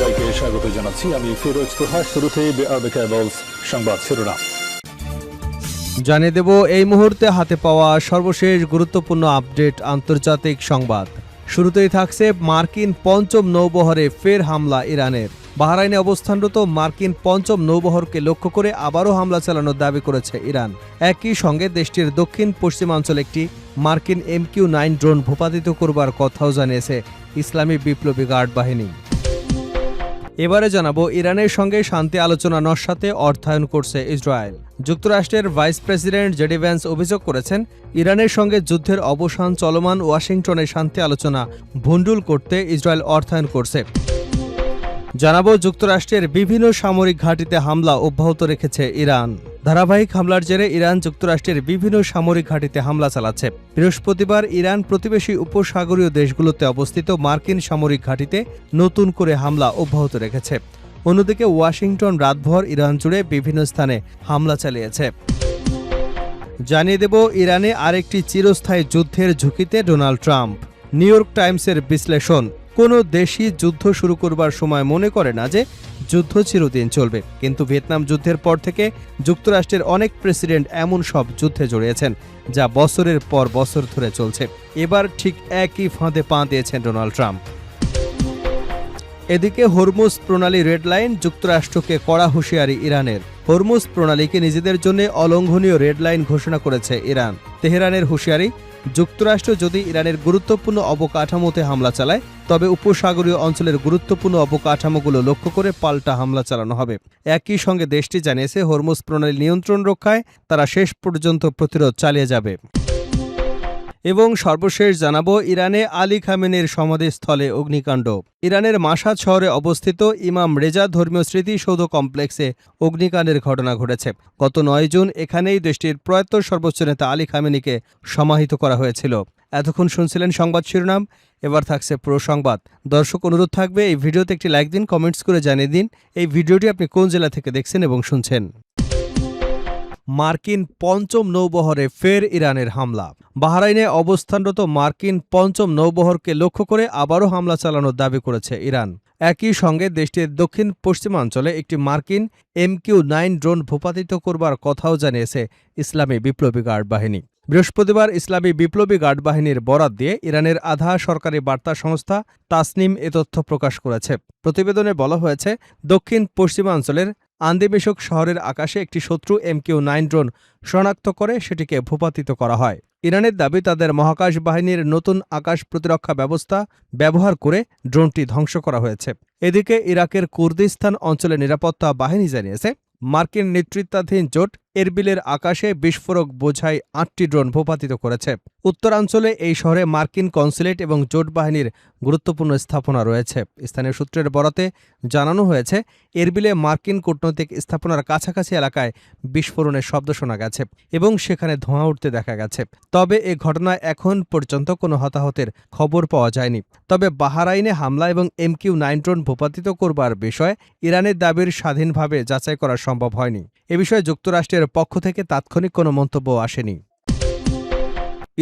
সবাইকে স্বাগত জানাচ্ছি। আমি ফিরোজ তোহা। শুরুতেই সংবাদ শিরোনাম জানিয়ে দেব এই মুহূর্তে হাতে পাওয়া সর্বশেষ গুরুত্বপূর্ণ আপডেট আন্তর্জাতিক সংবাদ। শুরুতেই থাকছে মার্কিন পঞ্চম নৌবহরে ফের হামলা ইরানের। বাহরাইনে অবস্থানরত মার্কিন পঞ্চম নৌবহরকে লক্ষ্য করে আবারও হামলা চালানোর দাবি করেছে ইরান। একই সঙ্গে দেশটির দক্ষিণ পশ্চিমাঞ্চলে একটি মার্কিন MQ-9 ড্রোন ভূপাতিত করবার কথাও জানিয়েছে ইসলামী বিপ্লবী গার্ড বাহিনী। এবারে জানাবো ইরানের সঙ্গে শান্তি আলোচনা নস্যাতে অর্থায়ন করছে ইসরায়েল। যুক্তরাষ্ট্রের ভাইস প্রেসিডেন্ট জেডি ভ্যান্স অভিযোগ করেছেন, ইরানের সঙ্গে যুদ্ধের অবসান চলমান ওয়াশিংটনে শান্তি আলোচনা ভণ্ডুল করতে ইসরায়েল অর্থায়ন করছে। জানাবো যুক্তরাষ্ট্রের বিভিন্ন সামরিক ঘাঁটিতে হামলা অব্যাহত রেখেছে ইরান। ধারাবাহিক হামলার জেরে ইরান যুক্তরাষ্ট্রের বিভিন্ন সামরিক ঘাঁটিতে হামলা চালাচ্ছে। বৃহস্পতিবার ইরান প্রতিবেশী উপসাগরীয় দেশগুলোতে অবস্থিত মার্কিন সামরিক ঘাঁটিতে নতুন করে হামলা অব্যাহত রেখেছে। অন্যদিকে ওয়াশিংটন রাতভর ইরান জুড়ে বিভিন্ন স্থানে হামলা চালিয়েছে। জানিয়ে দেব ইরানে আরেকটি চিরস্থায়ী যুদ্ধের ঝুঁকিতে ডোনাল্ড ট্রাম্প। নিউ ইয়র্ক টাইমসের বিশ্লেষণ, কোনো দেশই যুদ্ধ শুরু করবার সময় মনে করে না যে যুদ্ধ চিরদিন চলবে, কিন্তু ভিয়েতনাম যুদ্ধের পর থেকে যুক্তরাষ্ট্রের অনেক প্রেসিডেন্ট এমন সব যুদ্ধে জড়িয়েছেন যা বছরের পর বছর ধরে চলছে। এবার ঠিক একই ফাঁদে পা দিয়েছেন ডোনাল্ড ট্রাম্প। এদিকে হরমুজ প্রণালী রেড লাইন, যুক্তরাষ্ট্রকে কড়া হুঁশিয়ারি ইরানের। হরমুজ প্রণালীকে নিজেদের জন্য অলঙ্ঘনীয় রেড লাইন ঘোষণা করেছে ইরান। তেহরানের হুঁশিয়ারি, যুক্তরাষ্ট্র যদি ইরানের গুরুত্বপূর্ণ অবকাঠামোতে হামলা চালায় তবে উপসাগরীয় অঞ্চলের গুরুত্বপূর্ণ অবকাঠামোগুলো লক্ষ্য করে পাল্টা হামলা চালানো হবে। একই সঙ্গে দেশটি জানিয়েছে হরমুজ প্রণালী নিয়ন্ত্রণ রক্ষায় তারা শেষ পর্যন্ত প্রতিরোধ চালিয়ে যাবে। এবং সর্বশেষ জানাবো ইরানে আলী খামেনির সমাধিস্থলে অগ্নিকাণ্ড। ইরানের মাশহাদ শহরে অবস্থিত ইমাম রেজা ধর্মীয় স্মৃতিসৌধ কমপ্লেক্সে অগ্নিকাণ্ডের ঘটনা ঘটেছে। গত 9 জুন এখানেই দেশটির প্রয়াত সর্বোচ্চ নেতা আলী খামেনিকে সমাহিত করা হয়েছিল। এতক্ষণ শুনছিলেন সংবাদ শিরোনাম, এবার থাকছে পুরো সংবাদ। দর্শক, অনুরোধ থাকবে এই ভিডিওতে একটি লাইক দিন, কমেন্টস করে জানিয়ে দিন এই ভিডিওটি আপনি কোন জেলা থেকে দেখছেন এবং শুনছেন। মার্কিন পঞ্চম নৌবহরে ফের ইরানের হামলা। বাহরাইনে অবস্থানরত মার্কিন পঞ্চম নৌবহরকে লক্ষ্য করে আবারও হামলা চালানোর দাবি করেছে ইরান। একই সঙ্গে দেশটির দক্ষিণ পশ্চিমাঞ্চলে একটি মার্কিন MQ-9 ড্রোন ভূপাতিত করবার কথাও জানিয়েছে ইসলামী বিপ্লবী গার্ড বাহিনী। বৃহস্পতিবার ইসলামী বিপ্লবী গার্ড বাহিনীর বরাত দিয়ে ইরানের আধা সরকারি বার্তা সংস্থা তাসনিম এ তথ্য প্রকাশ করেছে। প্রতিবেদনে বলা হয়েছে, দক্ষিণ পশ্চিমাঞ্চলের আন্দিমেশক শহরের আকাশে একটি শত্রু MQ-9 ড্রোন শনাক্ত করে সেটিকে ভূপাতিত করা হয়। ইরানের দাবি, তাদের মহাকাশ বাহিনীর নতুন আকাশ প্রতিরক্ষা ব্যবস্থা ব্যবহার করে ড্রোনটি ধ্বংস করা হয়েছে। এদিকে ইরাকের কুর্দিস্তান অঞ্চলের নিরাপত্তা বাহিনী জানিয়েছে, মার্কিন নেতৃত্বাধীন জোট এরবিলের আকাশে বিস্ফোরক বোঝাই 8টি ড্রোন ভূপাতিত করেছে। উত্তরাঞ্চলে এই শহরে মার্কিন কনসুলেট এবং জোট বাহিনীর গুরুত্বপূর্ণ স্থাপনা রয়েছে। স্থানীয় সূত্রের বরাতে জানানো হয়েছে, এরবিলে মার্কিন কূটনৈতিক স্থাপনার কাছাকাছি এলাকায় বিস্ফোরণের শব্দ শোনা গেছে এবং সেখানে ধোঁয়া উঠতে দেখা গেছে। তবে এ ঘটনায় এখন পর্যন্ত কোনো হতাহতের খবর পাওয়া যায়নি। তবে বাহরাইনে হামলা এবং MQ-9 ড্রোন ভূপাতিত করবার বিষয়ে ইরানের দাবির স্বাধীনভাবে যাচাই করা সম্ভব হয়নি। এ বিষয়ে যুক্তরাষ্ট্রের পক্ষ থেকে তাৎক্ষণিক কোনো মন্তব্য আসেনি।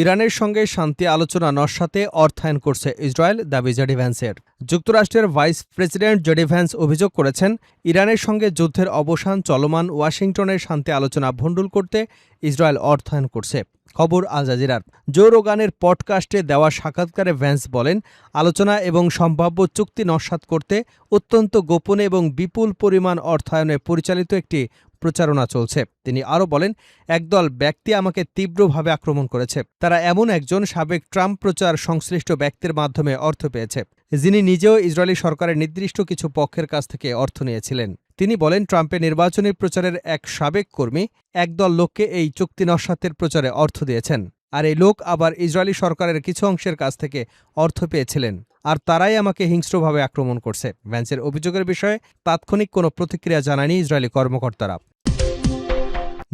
ইরানের সঙ্গে শান্তি আলোচনা নস্যাতে অর্থায়ন করছে ইসরায়েল, দাবি জেডি ভ্যান্সের। যুক্তরাষ্ট্রের ভাইস প্রেসিডেন্ট জেডি ভ্যান্স অভিযোগ করেছেন, ইরানের সঙ্গে যুদ্ধের অবসান চলমান ওয়াশিংটনের শান্তি আলোচনা ভণ্ডুল করতে ইসরায়েল অর্থায়ন করছে। খবর আল জাজিরার। জো রোগানের পডকাস্টে দেওয়া সাক্ষাৎকারে ভ্যান্স বলেন, আলোচনা এবং সম্ভাব্য চুক্তি নস্যাৎ করতে অত্যন্ত গোপনে এবং বিপুল পরিমাণ অর্থায়নে পরিচালিত একটি প্রচারণা চলছে। তিনি আরও বলেন, একদল ব্যক্তি আমাকে তীব্রভাবে আক্রমণ করেছে। তারা এমন একজন সাবেক ট্রাম্প প্রচার সংশ্লিষ্ট ব্যক্তির মাধ্যমে অর্থ পেয়েছে, যিনি নিজেও ইসরায়েলি সরকারের নির্দিষ্ট কিছু পক্ষের কাছ থেকে অর্থ নিয়েছিলেন। তিনি বলেন, ট্রাম্পের নির্বাচনী প্রচারের এক সাবেক কর্মী একদল লোককে এই চুক্তি নস্যাতের প্রচারে অর্থ দিয়েছেন, আর এই লোক আবার ইসরায়েলি সরকারের কিছু অংশের কাছ থেকে অর্থ পেয়েছিলেন, আর তারাই আমাকে হিংস্রভাবে আক্রমণ করছে। ভ্যান্সের অভিযোগের বিষয়ে তাৎক্ষণিক কোনো প্রতিক্রিয়া জানায়নি ইসরায়েলি কর্মকর্তারা।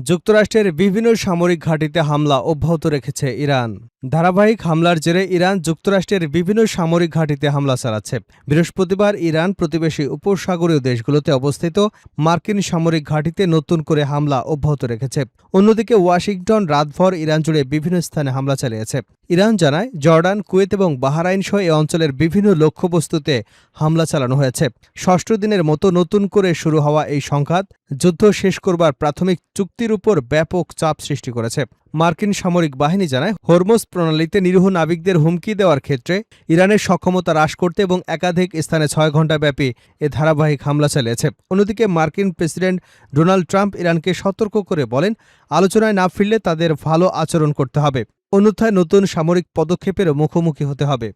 যুক্তরাষ্ট্রের বিভিন্ন সামরিক ঘাঁটিতে হামলা অব্যাহত রেখেছে ইরান। ধারাবাহিক হামলার জেরে ইরান যুক্তরাষ্ট্রের বিভিন্ন সামরিক ঘাঁটিতে হামলা চালাচ্ছে। বৃহস্পতিবার ইরান প্রতিবেশী উপসাগরীয় দেশগুলোতে অবস্থিত মার্কিন সামরিক ঘাঁটিতে নতুন করে হামলা অব্যাহত রেখেছে। অন্যদিকে ওয়াশিংটন রাতভর ইরান জুড়ে বিভিন্ন স্থানে হামলা চালিয়েছে। ইরান জানায় জর্ডান, কুয়েত এবং বাহরাইন সহ এ অঞ্চলের বিভিন্ন লক্ষ্যবস্তুতে হামলা চালানো হয়েছে। ষষ্ঠ দিনের মতো নতুন করে শুরু হওয়া এই সংঘাত যুদ্ধ শেষ করবার প্রাথমিক চুক্তির উপর ব্যাপক চাপ সৃষ্টি করেছে। মার্কিন সামরিক বাহিনী জানায় হরমুজ প্রণালীতে নিরীহ নাবিকদের হুমকি দেওয়ার ক্ষেত্রে ইরানের সক্ষমতা হ্রাস করতে এবং একাধিক স্থানে 6 ঘণ্টাব্যাপী এ ধারাবাহিক হামলা চালিয়েছে। অন্যদিকে মার্কিন প্রেসিডেন্ট ডোনাল্ড ট্রাম্প ইরানকে সতর্ক করে বলেন, আলোচনায় না ফিরলে তাদের ভালো আচরণ করতে হবে, অন্যথায় নতুন সামরিক পদক্ষেপের মুখোমুখি হতে হবে।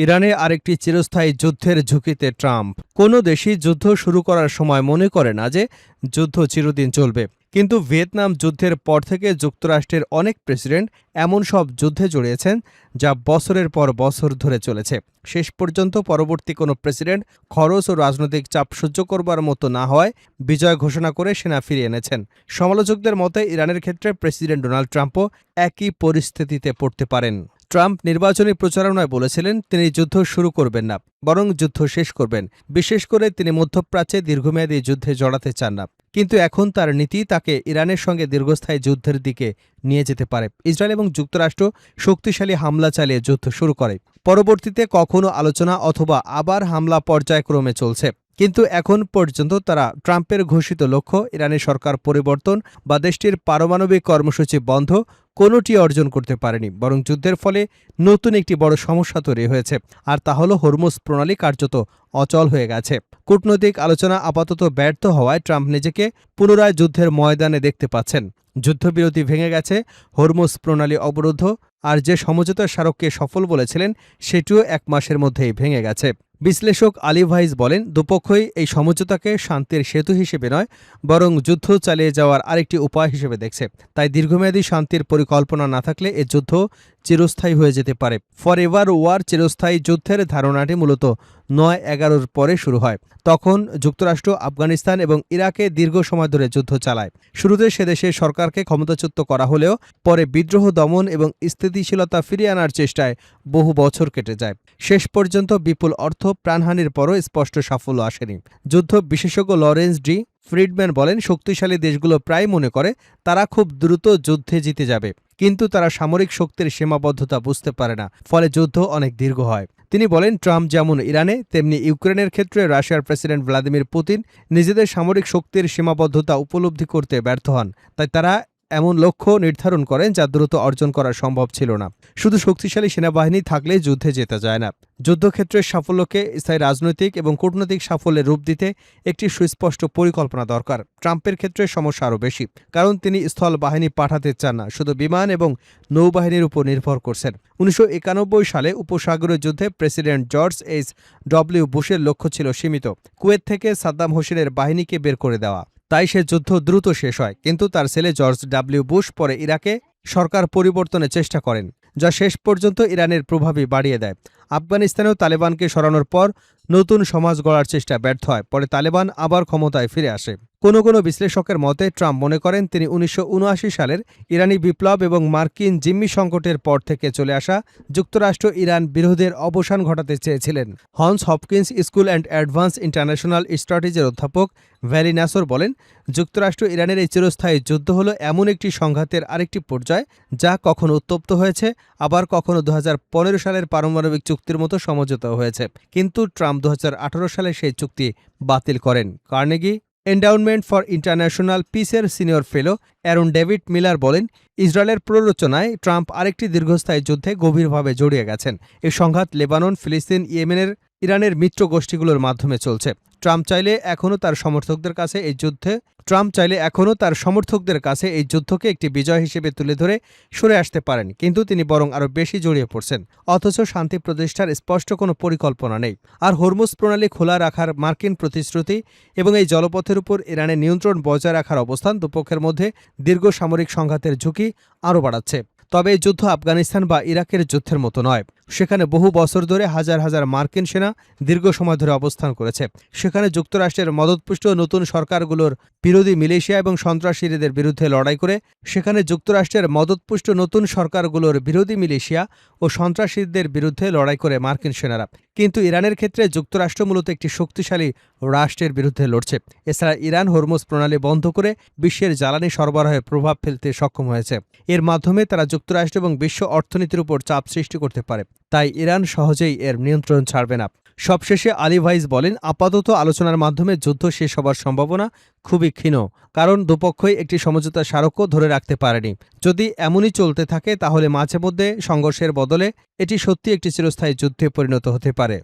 ইরানে আরেকটি চিরস্থায়ী যুদ্ধের ঝুঁকিতে ট্রাম্প। কোনো দেশই যুদ্ধ শুরু করার সময় মনে করে না যে যুদ্ধ চিরদিন চলবে, কিন্তু ভিয়েতনাম যুদ্ধের পর থেকে যুক্তরাষ্ট্রের অনেক প্রেসিডেন্ট এমন সব যুদ্ধে জড়িয়েছেন যা বছরের পর বছর ধরে চলেছে। শেষ পর্যন্ত পরবর্তী কোনো প্রেসিডেন্ট খরচ ও রাজনৈতিক চাপ সহ্য করবার মতো না হওয়ায় বিজয় ঘোষণা করে সেনা ফিরিয়ে এনেছেন। সমালোচকদের মতে ইরানের ক্ষেত্রে প্রেসিডেন্ট ডোনাল্ড ট্রাম্পও একই পরিস্থিতিতে পড়তে পারেন। ট্রাম্প নির্বাচনী প্রচারণায় বলেছিলেন তিনি যুদ্ধ শুরু করবেন না, বরং যুদ্ধ শেষ করবেন। বিশেষ করে তিনি মধ্যপ্রাচ্যে দীর্ঘমেয়াদী যুদ্ধে জড়াতে চান না। কিন্তু এখন তার নীতি তাকে ইরানের সঙ্গে দীর্ঘস্থায়ী যুদ্ধের দিকে নিয়ে যেতে পারে। ইসরায়েল এবং যুক্তরাষ্ট্র শক্তিশালী হামলা চালিয়ে যুদ্ধ শুরু করে। পরবর্তীতে কখনো আলোচনা অথবা আবার হামলা পর্যায়ক্রমে চলছে। কিন্তু এখন পর্যন্ত তারা ট্রাম্পের ঘোষিত লক্ষ্য ইরানের সরকার পরিবর্তন বা দেশটির পারমাণবিক কর্মসূচি বন্ধ কোনোটি অর্জন করতে পারেনি, বরং যুদ্ধের ফলে নতুন একটি বড় সমস্যা তৈরি হয়েছে। আর তা হল হরমুজ প্রণালী কার্যত অচল হয়ে গেছে। কূটনৈতিক আলোচনা আপাতত ব্যর্থ হওয়ায় ট্রাম্প নিজেকে পুনরায় যুদ্ধের ময়দানে দেখতে পাচ্ছেন। যুদ্ধবিরতি ভেঙে গেছে, হরমুজ প্রণালী অবরুদ্ধ, আর যে সমঝোতার স্মারককে সফল বলেছিলেন সেটিও 1 মাসের মধ্যেই ভেঙে গেছে। বিশ্লেষক আলী ভাইজ বলেন, দুপক্ষই এই সমঝোতাকে শান্তির সেতু হিসেবে নয়, বরং যুদ্ধ চালিয়ে যাওয়ার আরেকটি উপায় হিসেবে দেখছে। তাই দীর্ঘমেয়াদী শান্তির পরিকল্পনা না থাকলে এ যুদ্ধ চিরস্থায়ী হয়ে যেতে পারে। ফরএভার ওয়ার চিরস্থায়ী যুদ্ধের ধারণাটি মূলত 9/11 পরে শুরু হয়। তখন যুক্তরাষ্ট্র আফগানিস্তান এবং ইরাকে দীর্ঘ সময় ধরে যুদ্ধ চালায়। শুরুতে সে দেশের সরকারকে ক্ষমতাচ্যুত করা হলেও পরে বিদ্রোহ দমন এবং স্থিতিশীলতা ফিরিয়ে আনার চেষ্টায় বহু বছর কেটে যায়। শেষ পর্যন্ত বিপুল অর্থ প্রাণহানির পরও স্পষ্ট সাফল্য আসেনি। যুদ্ধ বিশেষজ্ঞ লরেন্স ডি ফ্রিডম্যান বলেন, শক্তিশালী দেশগুলো প্রায় মনে করে তারা খুব দ্রুত যুদ্ধে জিতে যাবে, কিন্তু তারা সামরিক শক্তির সীমাবদ্ধতা বুঝতে পারে না, ফলে যুদ্ধ অনেক দীর্ঘ হয়। তিনি বলেন, ট্রাম্প যেমন ইরানে তেমনি ইউক্রেনের ক্ষেত্রে রাশিয়ার প্রেসিডেন্ট ভ্লাদিমির পুতিন নিজেদের সামরিক শক্তির সীমাবদ্ধতা উপলব্ধি করতে ব্যর্থ হন। তাই তারা এমন লক্ষ্য নির্ধারণ করেন যা দ্রুত অর্জন করা সম্ভব ছিল না। শুধু শক্তিশালী সেনাবাহিনী থাকলে যুদ্ধে জেতা যায় না। যুদ্ধক্ষেত্রের সাফল্যকে স্থায়ী রাজনৈতিক এবং কূটনৈতিক সাফল্যের রূপ দিতে একটি সুস্পষ্ট পরিকল্পনা দরকার। ট্রাম্পের ক্ষেত্রে সমস্যা আরও বেশি, কারণ তিনি স্থল বাহিনী পাঠাতে চান না, শুধু বিমান এবং নৌবাহিনীর উপর নির্ভর করছেন। 1991 সালে উপসাগরীয় যুদ্ধে প্রেসিডেন্ট জর্জ H.W. বুশের লক্ষ্য ছিল সীমিত, কুয়েত থেকে সাদ্দাম হোসেনের বাহিনীকে বের করে দেওয়া। তাই সে যুদ্ধ দ্রুত শেষ হয়। কিন্তু তার ছেলে জর্জ ডব্লিউ বুশ পরে ইরাকে সরকার পরিবর্তনের চেষ্টা করেন, যা শেষ পর্যন্ত ইরানের প্রভাবই বাড়িয়ে দেয়। আফগানিস্তানেও তালেবানকে সরানোর পর নতুন সমাজ গড়ার চেষ্টা ব্যর্থ হয়। পরে তালেবান আবার ক্ষমতায় ফিরে আসে। কোনো কোনো বিশ্লেষকের মতে ট্রাম্প মনে করেন তিনি 1979 সালের ইরানি বিপ্লব এবং মার্কিন জিম্মি সংকটের পর থেকে চলে আসা যুক্তরাষ্ট্র ইরান বিরোধের অবসান ঘটাতে চেয়েছিলেন। Johns Hopkins School and Advance International স্ট্র্যাটেজির অধ্যাপক ভ্যালি নাসর বলেন, যুক্তরাষ্ট্র ইরানের এই চিরস্থায়ী যুদ্ধ হল এমন একটি সংঘাতের আরেকটি পর্যায়, যা কখনো উত্তপ্ত হয়েছে, আবার কখনো 2015 সালের পারমাণবিক চুক্তির মতো সমঝোতা হয়েছে। কিন্তু ট্রাম্প 2018 সালে সেই চুক্তি বাতিল করেন। কার্নেগি এন্ডাউনমেন্ট ফর ইন্টারন্যাশনাল পিসের senior fellow Aaron David Miller বলেন, ইসরায়েলের প্ররোচনায় ট্রাম্প আরেকটি দীর্ঘস্থায়ী যুদ্ধে গভীরভাবে জড়িয়ে গেছেন। এই সংঘাত লেবানন, ফিলিস্তিন, ইয়েমেনের ইরানের মিত্র গোষ্ঠীগুলোর মাধ্যমে চলছে। ট্রাম্প চাইলে এখনও তার সমর্থকদের কাছে এই যুদ্ধকে একটি বিজয় হিসেবে তুলে ধরে সরে আসতে পারেন, কিন্তু তিনি বরং আরও বেশি জড়িয়ে পড়ছেন। অথচ শান্তি প্রতিষ্ঠার স্পষ্ট কোনো পরিকল্পনা নেই। আর হরমুজ প্রণালী খোলা রাখার মার্কিন প্রতিশ্রুতি এবং এই জলপথের উপর ইরানের নিয়ন্ত্রণ বজায় রাখার অবস্থান দুপক্ষের মধ্যে দীর্ঘ সামরিক সংঘাতের ঝুঁকি আরও বাড়াচ্ছে। তবে এই যুদ্ধ আফগানিস্তান বা ইরাকের যুদ্ধের মতো নয়। সেখানে বহু বছর ধরে হাজার হাজার মার্কিন সেনা দীর্ঘ সময় ধরে অবস্থান করেছে। সেখানে যুক্তরাষ্ট্রের মদতপুষ্ট নতুন সরকারগুলোর বিরোধী মিলিশিয়া এবং সন্ত্রাসীদের বিরুদ্ধে লড়াই করে মার্কিন সেনারা। কিন্তু ইরানের ক্ষেত্রে যুক্তরাষ্ট্র মূলত একটি শক্তিশালী রাষ্ট্রের বিরুদ্ধে লড়ছে। এছাড়া ইরান হরমুজ প্রণালী বন্ধ করে বিশ্বের জ্বালানি সরবরাহে প্রভাব ফেলতে সক্ষম হয়েছে। এর মাধ্যমে তারা যুক্তরাষ্ট্র এবং বিশ্ব অর্থনীতির উপর চাপ সৃষ্টি করতে পারে। তাই ইরান সহজেই এর নিয়ন্ত্রণ ছাড়বে না। সবশেষে আলী ভাইজ বলেন, আপাতত আলোচনার মাধ্যমে যুদ্ধ শেষ হবার সম্ভাবনা খুবই ক্ষীণ, কারণ দুপক্ষই একটি সমঝোতা স্মারকও ধরে রাখতে পারেনি। যদি এমনই চলতে থাকে তাহলে মাঝে মধ্যে সংঘর্ষের বদলে এটি সত্যি একটি চিরস্থায়ী যুদ্ধে পরিণত হতে পারে।